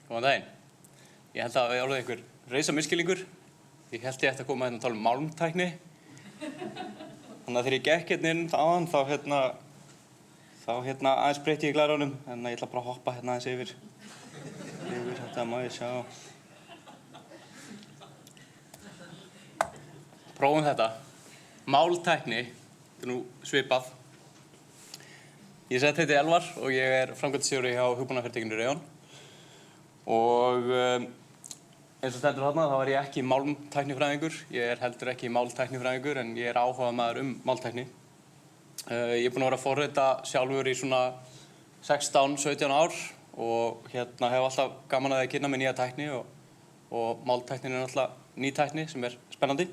Góðan daginn. Ég held að við orðið einhver risamisskilningur. Ég held ég ætti að koma hérna að tala um málmtækni. Þannig að þegar ég gekk hérna inn áðan þá aðeins breytti ég glærunum. En ég ætla bara að hoppa hérna aðeins yfir þetta, má ég sjá. Prófum þetta. Máltækni, þetta nú svipað. Ég heiti Elvar og ég framkvæmdastjóri hjá hugbúnaðarfyrirtækinu Reon. Og eins og stendur þarna þá ég ekki málmtæknifræðingur. Ég heldur ekki máltæknifræðingur en ég áhugamaður máltækni. Ég búinn að vera að forrita sjálfur í svona 16-17 ár og hef alltaf gaman að því að kynna með nýja tækni og máltæknin náttúrulega ný tækni sem spennandi.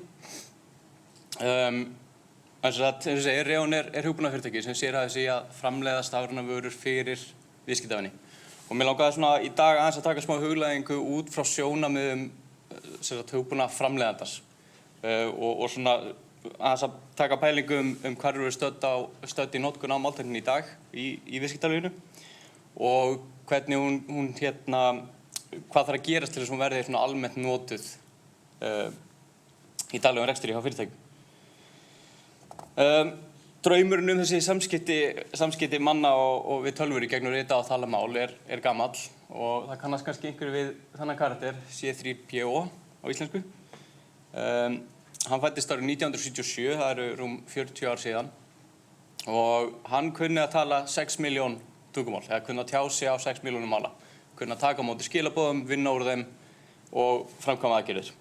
Eins og segir, Reon hugbúnaðarfyrirtæki sem sérhæfir sig í að framleiða stafrænar vörur fyrir viðskiptavini. Og mér langaði svona í dag aðeins að taka smá hugleiðingu út frá sjónarmiðum hugbúnaðarframleiðandans og svona aðeins að taka pælingu hvar eru stödd í notkun á máltækninni í dag í viðskiptalífinu og hvernig hún hvað þarf að gerast til þess að hún verði svona almennt notuð í daglegum rekstri hjá fyrirtækjum. Draumurinn þessi samskipti manna og við tölvur í gegnum rita og talamál gamall og það kannast kannski einhverju við þennan karakter, C3PO á íslensku. Hann fæddist árið 1977, það eru rúm 40 ár síðan og hann kunni að tala 6 milljón tungumál, eða kunni að tjá sig á 6 milljónum mála, kunni að taka á móti skilaboðum, vinna úr þeim og framkvæma aðgerðir.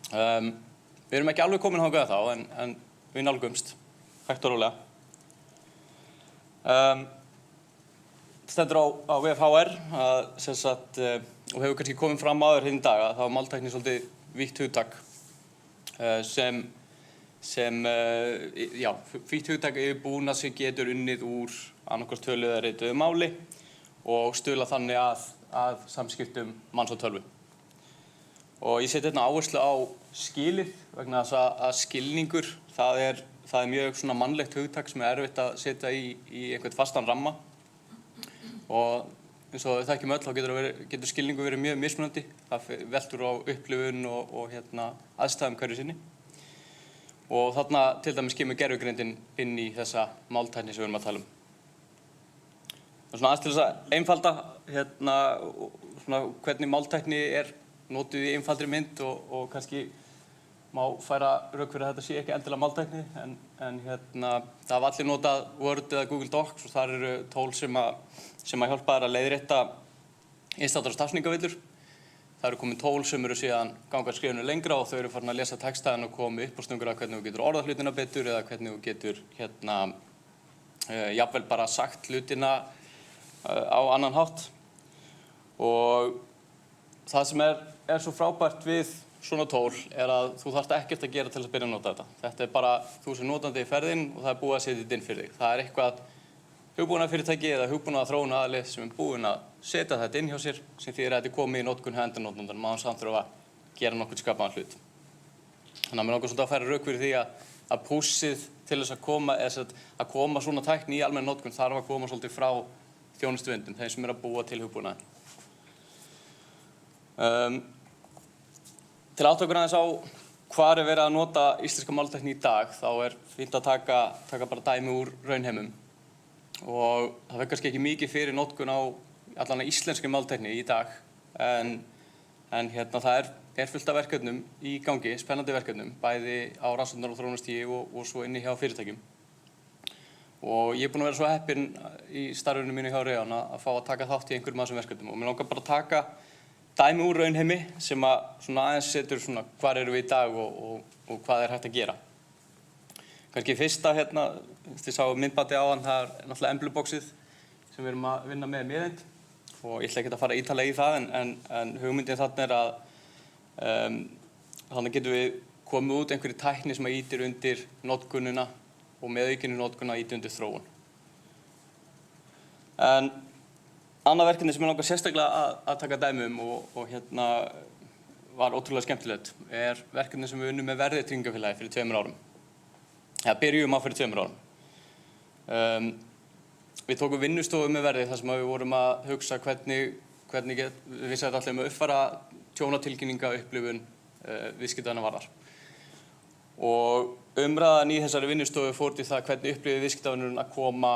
Við erum ekki alveg komin þangað þá en við nálgumst. Hægt og rólega. Stendur á VFHR og hefur kannski komið fram áður hinn dag að þá máltækni svolítið vítt hugtak vítt hugtak búnað sem getur unnið úr annaðhvort tölu eða rituðu máli og stuðla þannig að samskiptum manns og tölvu. Og ég seti hérna áherslu á skilið vegna þess að skilningur það er mjög svona mannlegt hugtak sem erfitt að setja í einhvern fastan ramma og eins og við þekkjum öll þá getur skilningu verið mjög mismunandi. Það veltur á upplifun og aðstæðum hverju sinni. Og þarna til dæmis kemur gervigreindin inn í þessa máltækni sem við erum að tala um. Svona aðeins til þess að einfalda svona hvernig máltækni notuð í einfaldri mynd og kannski má færa rök fyrir að þetta sé ekki endilega máltækni en það hafa allir notað Word eða Google Docs og þar eru tól sem að hjálpa þér að leiðrétta einstæðar stafsningavillur. Það eru komin tól sem eru síðan ganga skrifinu lengra og þau eru farin að lesa textaðin og koma upp á snungur að hvernig þú getur orðað hlutina betur eða hvernig þú getur jafnvel bara sagt hlutina á annan hátt. Og það sem svo frábært við svona tól að þú þarft ekkert að gera til að byrja að nota þetta. Þetta bara þú sem notandi í ferðin og það búið að setja þetta inn fyrir þig. Það eitthvað hugbúnaðarfyrirtæki eða hugbúnaðarþróunaraðili sem búinn að setja þetta inn hjá sér sem þýðir að þetta komið í notkun hjá endanotendum án samt þurfa að gera nokkurn skapaðan hlut. Þannig að mér langar svolítið að færa rök fyrir því að pússið til þess að koma svona tækni í almenn notkun þarf að koma svolítið frá þjónustuvindum, þeim sem að búa til hugbúnaðinn. Til að átta okkur aðeins á hvar verið að nota íslenska máltækni í dag, þá fínt að taka bara dæmi úr raunheimum. Og það kannski ekki mikið fyrir notkun á allan íslenskri máltækni í dag, en það fullt af verkefnum í gangi, spennandi verkefnum, bæði á rannsóknar- og þróunarstigi og svo inni hjá fyrirtækjum. Og ég búinn að vera svo heppinn í starfinu mínu hjá Reon að fá að taka þátt í einhverjum af þessum verkefnum og mér langar bara að taka dæmi úr raunheimi sem að svona aðeins setur svona hvar eru við í dag og hvað hægt að gera. Kannski fyrsta þið sáu myndbandi áðan, það náttúrulega Embluboxið sem við erum að vinna með miðeind og ég ætla ekki að fara ítarlega í það en hugmyndin þarna að þannig getum við komið út einhverju tækni sem að ýtir undir notkunina og með aukinni notkun að ýta undir þróun. En annað verkefni sem ég langar sérstaklega að taka dæmi og var ótrúlega skemmtilegt verkefni sem við unnum með Verðtryggingafélagi fyrir 2 árum. Byrjum á fyrir 2 árum. Við tókum vinnustofu með Verði þar sem við vorum að hugsa hvernig hvernig við setjum allir að uppfæra tjónatilkynninga upplifun viðskiptavina varðar. Og umræðan í þessari vinnustofu fór til það hvernig upplifir viðskiptavinurinn að koma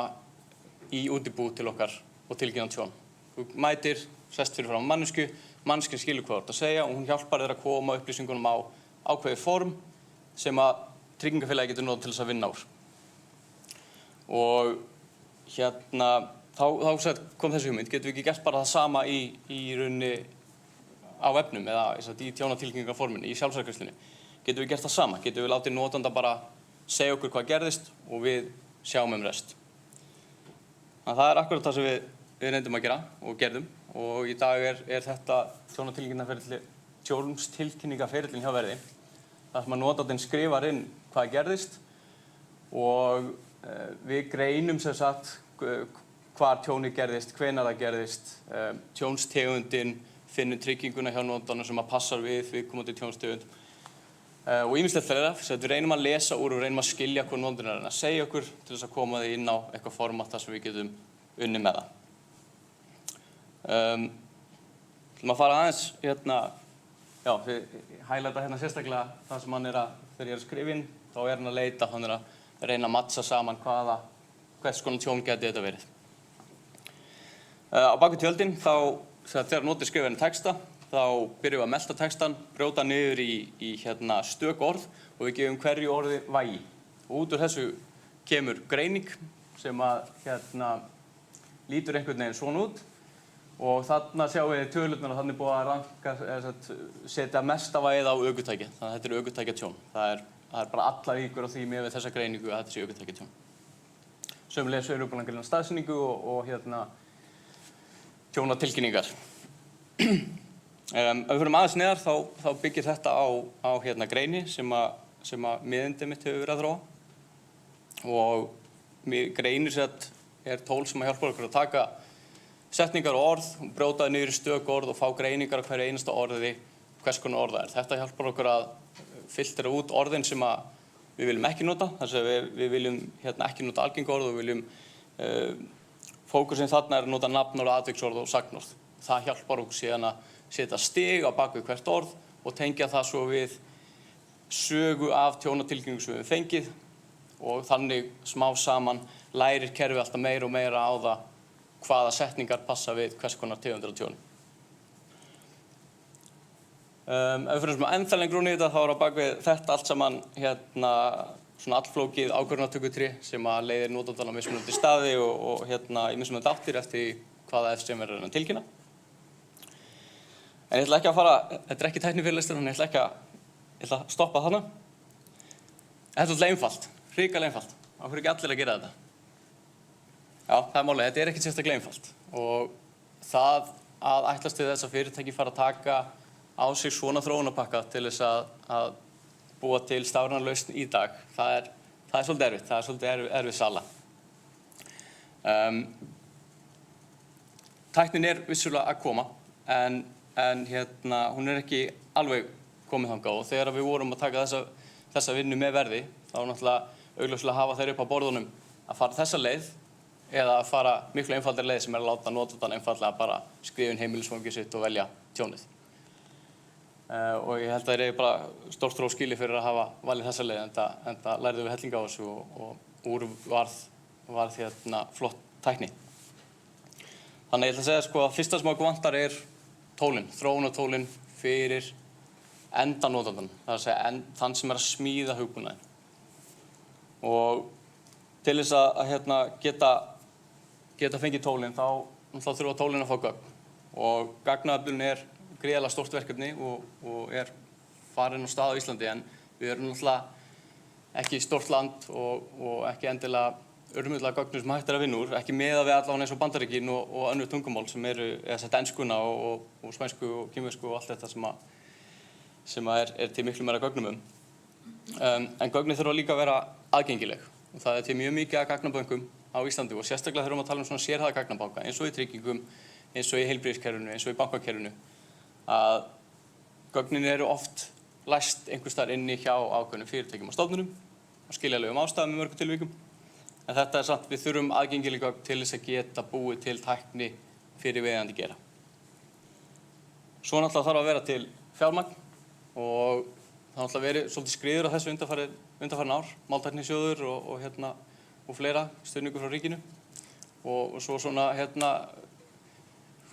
í útibú til okkar og tilkynna tjón. Þú mætir, sest fyrir fram manneskju, manneskjan skilur hvað þú ert að segja og hún hjálpar þér að koma upplýsingunum á ákveðið form sem að tryggingafélagi getur notað til þess að vinna úr. Og þá kom þessi hugmynd, getum við ekki gert bara það sama í rauninni á vefnum eða í tjónatilkynningarforminni, í sjálfsafgreiðslunni. Getum við gert það sama, getum við látið notanda bara segja okkur hvað gerðist og við sjáum rest. Þannig að það akkurat það sem við reyndum að gera og gerðum og í dag er þetta tjónatilkynningarferillinn hjá Verði. Það sem að notandinn skrifar inn hvað gerðist og við greinum sem sagt hvar tjónið gerðist, hvenær það gerðist, tjónstegundin, finnum trygginguna hjá notandanum sem að passar við viðkomandi tjónstegund og ýmislegt fleira. Við reynum að lesa úr og reynum að skilja hvað notandinn er að segja okkur til þess að koma þið inn á eitthvað format þar sem við getum unnið með það. Til að fara aðeins við highlighta sérstaklega það sem hann þegar ég að skrifa inn, þá hann að leita, hann að reyna að mattsa saman hvers konar tjón geti þetta verið. Á bak við tjöldin, þegar notið skrifa inn texta, þá byrjum við að melta textan, brjóta niður í stök orð og við gefum hverju orði vægi. Og út úr þessu kemur greining sem að lítur einhvern veginn svona út og þarna sjáum við tölurnar og þannig búið að ranka, setja mesta vægið á ökutæki. Þannig að þetta er ökutækjatjón. Það er bara alla líkur á því með þessa greiningu að þetta sé ökutækjatjón. Sömuleiðis erum við búin að greina staðsetningu og tjónatilkynningar. Ef við fyrir aðeins neðar þá byggir þetta á greini sem að miðindið mitt hefur verið að þróa og greinir er tól sem að hjálpa okkur að taka setningar og orð, brjóta niður í stök orð og fá greiningar á hverju einasta orði hvers konar orð það er. Þetta hjálpar okkur að filtera út orðin sem að við viljum ekki nota, þess að við viljum ekki nota algeng orð og við viljum fókusinn þarna er að nota nafnorð, atviksorð og sagnorð. Það hjálpar okkur síðan að setja stig á bakvið hvert orð og tengja það svo við sögu af tjónatilkynningu sem við fengið og þannig smá saman lærir kerfið alltaf meira og meira á það hvaða setningar passa við hvers konar tegundir af tjóni. Ef við fyrir ennþá lengur út í þetta, þá á bakvið þetta allt saman svona allflókið ákvörðunartökutré sem að leiðir notandann á mismunandi staði og í mismunandi áttir eftir hvaða FCM er að tilkynna. En ég ætla ekki að fara, þetta er ekki tæknifyrirlestur, þannig ég ætla að stoppa þarna. Þetta er alltaf einfalt, hrikalega einfalt. Það fyrir ekki allir að gera þetta. Já, það er málið, þetta er ekkert sérstaklega einfalt og það að ætlast til þess að fyrirtæki fara að taka á sig svona þróunarpakka til þess að búa til stafræna lausn í dag, það er svolítið erfitt, það er svolítið erfið sala. Tæknin er vissulega að koma en hún er ekki alveg komið þangað og þegar við vorum að taka þessa vinnu með Verði þá náttúrulega augljóslega hafa þeir upp á borðunum að fara þessa leið eða að fara miklu einfaldari leið sem er að láta notandann einfaldlega bara skrifa inn heimilisfangið sitt og velja tjónið. Og ég held að þeir eru bara stórt hrós skilið fyrir að hafa valið þessa leið enda lærðum við helling á þessu og úr varð flott tækni. Þannig ég ætla að segja að fyrsta sem okkur vantar er tólin, þróunartólin fyrir enda notandann, það er að segja þann sem er að smíða hugbúnaðinn. Og til þess að geta fengið tólin þá þurfa tólin að fá gögn og gagnaöflun er gríðarlega stórt verkefni og er farin á stað á Íslandi en við erum náttúrulega ekki stórt land og ekki endilega örmullega gögnum sem hægt er að vinna úr, ekki miðað við allavega eins og Bandaríkin og önnur tungumál sem eru enskuna og spænsku og kínversku og allt þetta sem er til miklu meira gögnum En gögnin þurfa líka að vera aðgengileg og það er til mjög mikið af gagnabönkum á Íslandi og sérstaklega þurfum að tala svona sérhæfða gagnabanka eins og í tryggingum, eins og í heilbrigðiskerfinu, eins og í bankakerfinu að gögnin eru oft læst einhvers staðar inni hjá ákveðnum fyrirtækjum og stofnunum og skiljanlegum ástæðum í mörgum tilvikum. En þetta samt, við þurfum aðgengileg gögn til þess að geta búið til tækni fyrir viðeigandi gera. Svo náttúrulega þarf að vera til fjármagn og það har náttúrulega verið svolítið skriður á þessu undanfarin ár, máltæknisjóður og fleira, stuðningur frá ríkinu og svo svona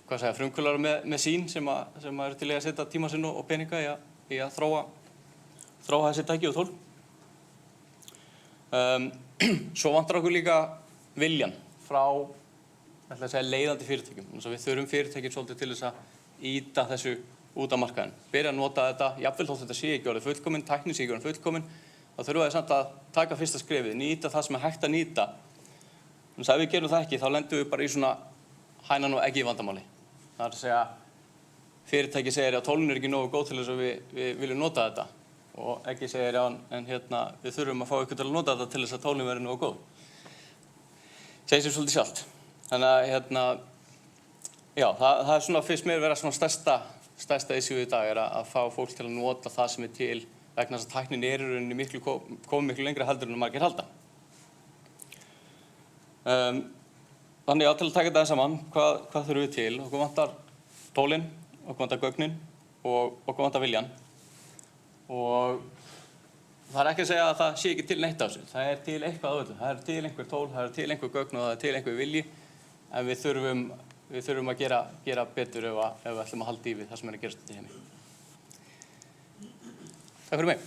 frumkvöðlar með sín sem eru til að setja tíma sinn og peninga í að þróa þessi tæki og tól. Svo vantar okkur líka viljan frá leiðandi fyrirtækjum. Við þurfum fyrirtækin svolítið til þess að ýta þessu út af markaðinn. Byrja að nota þetta, jafnvel þótt þetta sé ekki orðið fullkomin, tæknin sé ekki orðið fullkomin, þá þurfum við samt að taka fyrsta skrefið, nýta það sem er hægt að nýta. Þannig að ef við gerum það ekki, þá lendum við bara í svona hænan og eggi vandamáli. Það er að segja, fyrirtæki segir að tólin er ekki nógu góð til þess að við viljum nota þetta. Og eggi segir, já, en við þurfum að fá ykkur til að nota þetta til þess að tólin verði nógu góð. Segir sér svolítið sjálft. Þannig að, já, það er svona fyrst mér vera svona stærsta issue í dag er að fá fólk til að nota það sem er til vegna þess að tæknin er í rauninni komið miklu lengra heldur en margir halda. Þannig til að taka þetta saman, hvað þurfum við til? Okkur vantar tólin, okkur vantar gögnin og okkur vantar viljan. Og það er ekki að segja að það sé ekki til neitt af þessu. Það er til eitthvað af öllu. Það er til einhver tól, það er til einhver gögn og það er til einhver vilji. En við þurfum að gera betur ef við ætlum að halda í við það sem er að gerast í heimi. Takk fyrir mig.